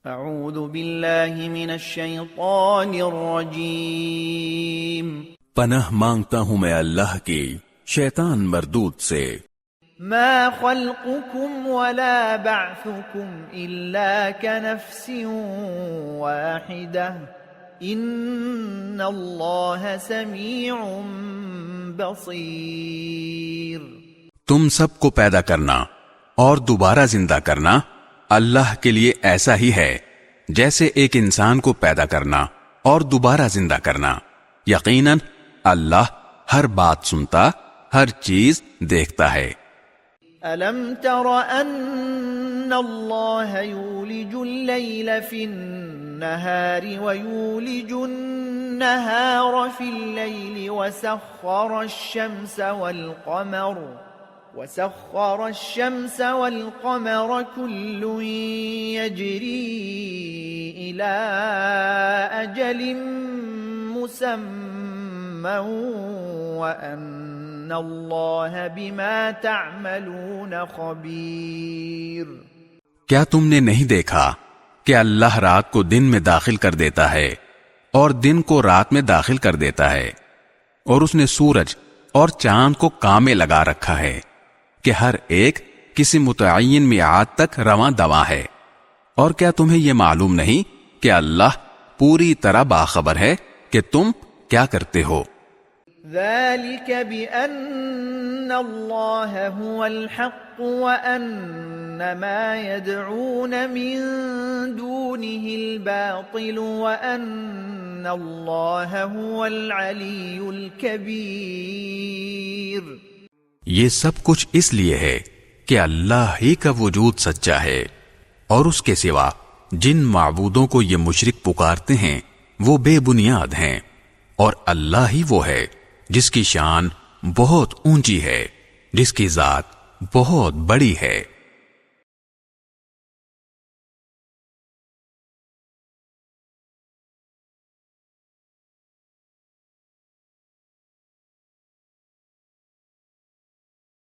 اعوذ باللہ من الشیطان الرجیم پناہ مانگتا ہوں میں اللہ کی شیطان مردود سے۔ ما خلقكم ولا بعثكم الا كنفس واحدة ان اللہ سمیع بصیر۔ تم سب کو پیدا کرنا اور دوبارہ زندہ کرنا اللہ کے لیے ایسا ہی ہے جیسے ایک انسان کو پیدا کرنا اور دوبارہ زندہ کرنا۔ یقیناً اللہ ہر بات سنتا، ہر چیز دیکھتا ہے۔ أَلَمْ تَرَ أَنَّ اللَّهَ يُولِجُ اللَّيْلَ فِي النَّهَارِ وَيُولِجُ النَّهَارَ فِي اللَّيْلِ وَسَخَّرَ الشَّمْسَ وَالْقَمَرَ كُلٌّ يَجْرِي إِلَى أَجَلٍ مُّسَمًّى وَأَنَّ اللَّهَ بِمَا تَعْمَلُونَ خَبِيرٌ۔ کیا تم نے نہیں دیکھا کہ اللہ رات کو دن میں داخل کر دیتا ہے اور دن کو رات میں داخل کر دیتا ہے، اور اس نے سورج اور چاند کو کام میں لگا رکھا ہے کہ ہر ایک کسی متعین میعاد تک رواں دواں ہے۔ اور کیا تمہیں یہ معلوم نہیں کہ اللہ پوری طرح باخبر ہے کہ تم کیا کرتے ہو؟ ذَلِكَ بِأَنَّ اللَّهَ هُوَ الْحَقُّ وَأَنَّ مَا يَدْعُونَ مِن دُونِهِ الْبَاطِلُ وَأَنَّ اللَّهَ هُوَ الْعَلِيُّ الْكَبِيرُ۔ یہ سب کچھ اس لیے ہے کہ اللہ ہی کا وجود سچا ہے، اور اس کے سوا جن معبودوں کو یہ مشرک پکارتے ہیں وہ بے بنیاد ہیں، اور اللہ ہی وہ ہے جس کی شان بہت اونچی ہے، جس کی ذات بہت بڑی ہے۔